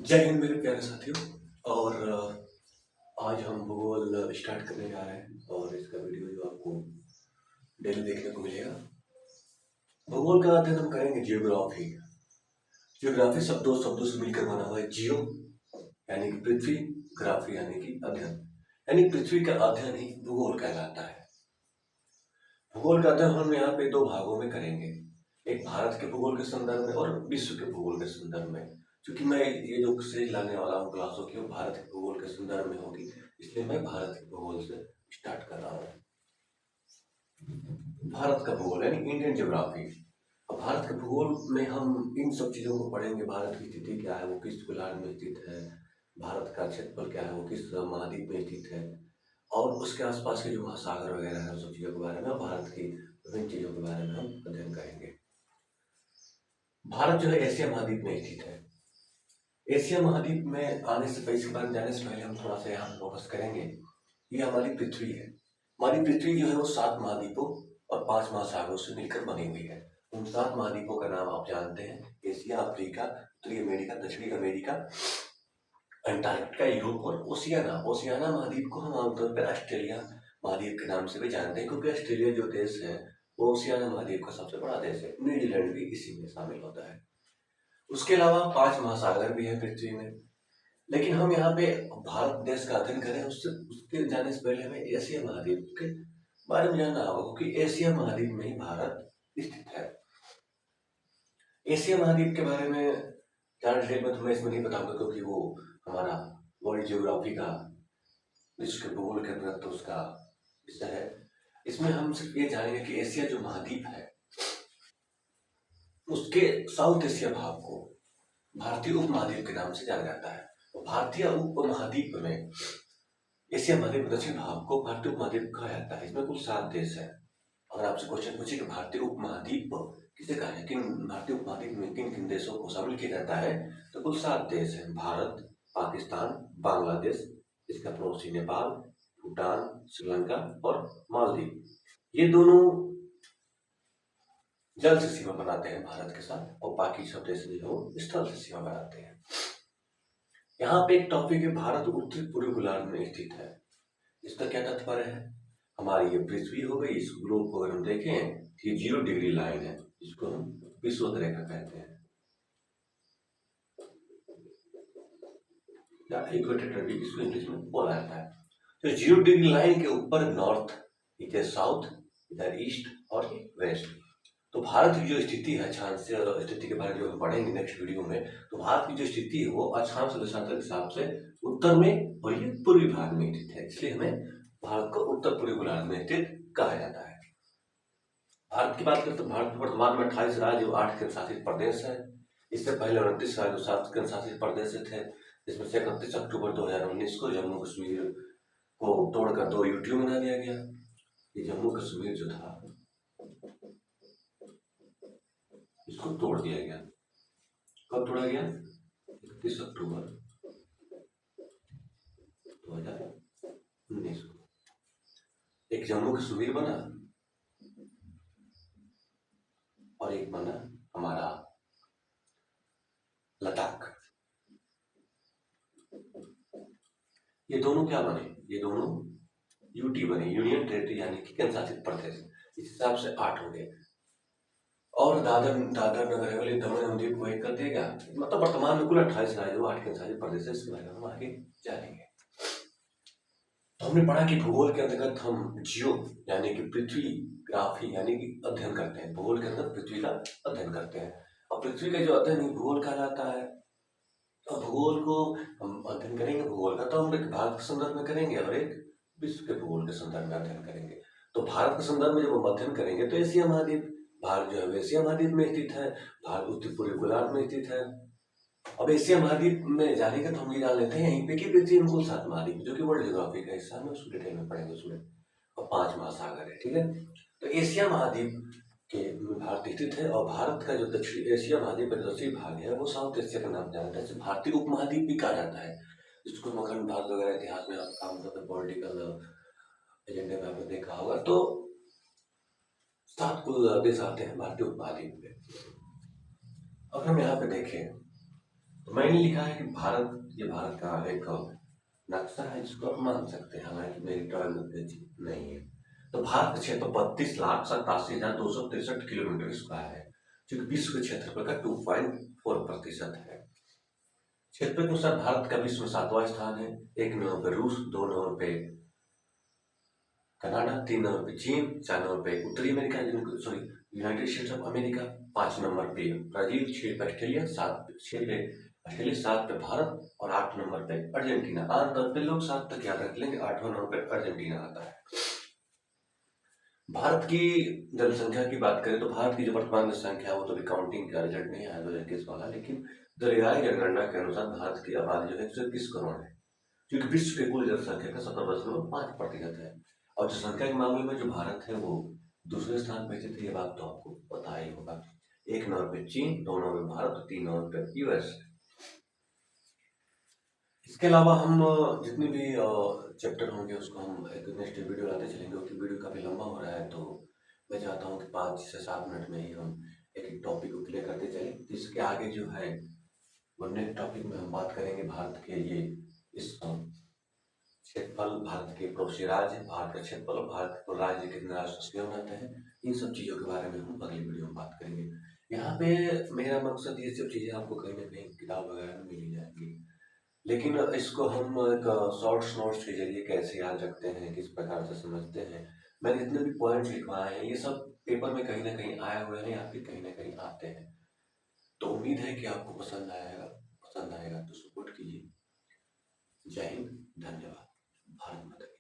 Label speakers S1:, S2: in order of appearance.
S1: जय हिंद मेरे प्यारे साथियों। और आज हम भूगोल स्टार्ट करने जा रहे हैं और इसका वीडियो जो आपको डेली देखने को मिलेगा। भूगोल का अध्ययन हम करेंगे जियोग्राफी। जियोग्राफी शब्दों से मिलकर बना हुआ है। जियो यानी कि पृथ्वी, ग्राफी यानी कि अध्ययन, यानी पृथ्वी का अध्ययन ही भूगोल कहलाता है। भूगोल का अध्ययन हम यहाँ पे दो भागों में करेंगे, एक भारत के भूगोल के संदर्भ में और विश्व के भूगोल के संदर्भ में। क्योंकि मैं ये जो सीरीज लाने वाला हूँ क्लासों की, वो भारत के भूगोल के संदर्भ में होगी, इसलिए मैं भारत के भूगोल से स्टार्ट कर रहा हूँ। भारत का भूगोल यानी इंडियन ज्योग्राफी। अब भारत के भूगोल में हम इन सब चीजों को पढ़ेंगे। भारत की स्थिति क्या है, वो किस गोलार्ध में स्थित है, भारत का क्षेत्रफल क्या है, वो किस महाद्वीप में स्थित है, और उसके आसपास के जो महासागर वगैरह है, उस सब चीजों के बारे में, भारत की विभिन्न चीजों के बारे में हम अध्ययन करेंगे। भारत जो है एशिया महाद्वीप में स्थित है। एशिया महाद्वीप में आने से पहले, इसके बारे में जानने से पहले हम थोड़ा सा यहाँ फोकस करेंगे। ये हमारी पृथ्वी है। हमारी पृथ्वी जो है वो 7 महाद्वीपों और 5 महासागरों से मिलकर बनी हुई है। उन 7 महाद्वीपों का नाम आप जानते हैं: एशिया, अफ्रीका, उत्तरी अमेरिका, दक्षिणी अमेरिका, अंटार्कटिका, यूरोप और ओशियाना। ओशियाना महाद्वीप को हम आमतौर पर ऑस्ट्रेलिया महाद्वीप के नाम से भी जानते हैं, क्योंकि ऑस्ट्रेलिया जो देश है वो ओशियाना महाद्वीप का सबसे बड़ा देश है। न्यूजीलैंड भी इसी में शामिल होता है। उसके अलावा 5 महासागर भी है पृथ्वी में। लेकिन हम यहाँ पे भारत देश का अध्ययन करें, उससे उसके जाने से पहले हमें एशिया महाद्वीप के बारे में जानना होगा, क्योंकि एशिया महाद्वीप में ही भारत स्थित है। एशिया महाद्वीप के बारे में ज्यादा डिटेल में तो मैं इसमें नहीं बताऊंगा, क्योंकि वो हमारा वर्ल्ड जियोग्राफी का, विश्व के भूगोल के अंतर्गत तो उसका विषय है। इसमें हम सिर्फ ये जानेंगे कि एशिया जो महाद्वीप है, उसके साउथ एशिया भाग को भारतीय उपमहाद्वीप के नाम से जाना जाता है। और भारतीय उपमहाद्वीप में एशिया महाद्वीप दक्षिण भाग को भारतीय उपमहाद्वीप कहा जाता है। इसमें कुल 7 देश है। अगर आपसे क्वेश्चन पूछे कि भारतीय उपमहाद्वीप किसे कहा है, किन भारतीय उपमहाद्वीप में किन किन देशों को शामिल किया जाता है, तो कुल 7 देश हैं: भारत, पाकिस्तान, बांग्लादेश, इसका पड़ोसी नेपाल, भूटान, श्रीलंका और मालदीव। ये दोनों जल से सीमा बनाते हैं भारत के साथ, और बाकी सब देश जो है वो स्थल से सीमा बनाते हैं। यहाँ पे एक टॉपिक है, भारत उत्तरी पूर्वी गोलार्ध में स्थित है। इसका क्या तात्पर्य है? हमारी ये पृथ्वी हो गई, इस ग्लोब को अगर हम देखें तो ये 0 डिग्री लाइन है, जिसको हम विषुवत रेखा कहते हैं, या इक्वेटर भी इसको इंग्लिश में बोला जाता है। तो 0 डिग्री लाइन के ऊपर नॉर्थ, इधर साउथ, इधर ईस्ट और वेस्ट। तो भारत की जो स्थिति है, अक्षांश स्थिति के बारे में जो हम पढ़ेंगे नेक्स्ट वीडियो में, तो भारत की जो स्थिति है वो अक्षांश दशांश के हिसाब से उत्तर में और ये पूर्वी भाग में स्थित है। इसलिए हमें भारत को उत्तर पूर्वी गोलार्ध में स्थित कहा जाता है। भारत की बात करें तो भारत में वर्तमान में 28 राज्य और 8 केंद्र शासित प्रदेश है। इससे पहले 29 राज्य और 7 केंद्र शासित प्रदेश थे, जिसमें से 31 अक्टूबर 2019 को जम्मू कश्मीर को तोड़कर 2 यूटी बना दिया गया। ये जम्मू कश्मीर जो था, इसको तोड़ दिया गया। कब तोड़ा गया? 31 अक्टूबर 2019 को। एक जम्मू कश्मीर बना और एक बना हमारा लद्दाख। ये दोनों क्या बने? ये दोनों यूटी बने, यूनियन टेरिटरी यानी कि केंद्र शासित प्रदेश। इस हिसाब से 8 हो गए। और दादर नगर हवेली, दमन और दीव को एक कर दिया। मतलब वर्तमान में कुल 28 राज्य और 8 केंद्र शासित प्रदेश है। इसके बारे में हम आगे जानेंगे। तो हमने पढ़ा कि भूगोल के अंतर्गत हम जियो यानी कि पृथ्वी, ग्राफी यानी कि अध्ययन करते हैं। भूगोल के अंदर पृथ्वी का अध्ययन करते हैं, और पृथ्वी का जो अध्ययन भूगोल कहलाता है। तो भूगोल को हम अध्ययन करेंगे, भूगोल का तो हम एक भारत के संदर्भ में करेंगे और एक विश्व के भूगोल के संदर्भ में अध्ययन करेंगे। तो भारत के संदर्भ में जब हम अध्ययन करेंगे तो एशिया महाद्वीप, भारत जो है एशिया महाद्वीप में स्थित है, भारत उत्तरी पूर्वी गोलार्ध में स्थित है। अब एशिया महाद्वीप में जानेंगे तो हम ये जान लेते हैं यहीं पे कि पृथ्वी में कुल 7 महाद्वीप, जो कि वर्ल्ड ज्योग्राफी का हिस्सा है, उसको डिटेल में पढ़ेंगे उसमें। और 5 महासागर है, ठीक है। तो एशिया महाद्वीप के भारत स्थित है, और भारत का जो दक्षिण एशिया महाद्वीप का दक्षिणी भाग है वो साउथ एशिया का नाम जाना जाता है, जिसे भारतीय उपमहाद्वीप भी कहा जाता है। जिसको अखंड भारत वगैरह इतिहास में आप काम करते पॉलिटिकल एजेंडे में आपने देखा होगा। तो 7 कुल देश आते हैं भारतीय उपमहाद्वीप में। अब हम यहाँ पे देखें तो मैंने लिखा है कि भारत, ये भारत का एक नक्शा है जिसको आप मान सकते हैं, हालांकि मेरी ड्राइंग उतनी अच्छी नहीं है। तो भारत का क्षेत्र 32,87,263 किलोमीटर स्क्वायर है, जो कि विश्व के क्षेत्रफल का 2.4% है। क्षेत्र के अनुसार भारत का विश्व में 7वां स्थान है। 1 नंबर पे रूस, 2 नंबर पे कनाडा, 3 नंबर पे चीन, 4 नंबर पे उत्तरी America, sorry United states of America, 5 number पे ब्राजील, 6 पे ऑस्ट्रेलिया, 7 पे भारत और 8 नंबर पे अर्जेंटीना। आमतौर पे लोग 7 तक याद रख लेंगे, 8वां नंबर पे अर्जेंटीना आता है। भारत की जनसंख्या की बात करें तो भारत की जो वर्तमान जनसंख्या है वो तो अभी काउंटिंग का रिजल्ट नहीं आया 2021 वाला, लेकिन दरियाई जनगणना के अनुसार भारत की आबादी जो है 121 करोड़ है, क्योंकि विश्व के कुल जनसंख्या का 17.5% है। और जनसंख्या के मामले में जो भारत है वो दूसरे स्थान पे स्थित है, ये बात तो आपको पता ही होगा। 1 नंबर पे चीन, 2 नंबर पे भारत, 3 नंबर पे यूएस। इसके अलावा हम जितने भी चैप्टर होंगे उसको हम एक नेक्स्ट वीडियो लाते चलेंगे, क्योंकि वीडियो काफ़ी लंबा हो रहा है, तो मैं चाहता हूँ कि 5 से 7 मिनट में ही हम एक एक टॉपिक को क्लियर करते चलें। तो इसके आगे जो है वो नेक्स्ट टॉपिक में हम बात करेंगे भारत के ये इस क्षेत्रफल, भारत के पड़ोसी राज्य, भारत का क्षेत्रफल और भारत को राज्य कितने राष्ट्र से बनाते हैं, इन सब चीज़ों के बारे में हम अगली वीडियो में बात करेंगे। यहाँ पे मेरा मकसद ये सब चीज़ें आपको कहीं ना कहीं किताब वगैरह में मिल ही जाएंगी, लेकिन इसको हम एक शॉर्ट्स नोट्स के जरिए कैसे याद रखते हैं, किस प्रकार से समझते हैं, मैंने जितने भी पॉइंट्स लिखवाए हैं ये सब पेपर में कहीं ना कहीं आए हुए हैं या फिर कहीं ना कहीं आते हैं। तो उम्मीद है कि आपको पसंद आएगा तो सपोर्ट कीजिए। जय हिंद, धन्यवाद। भारत माता की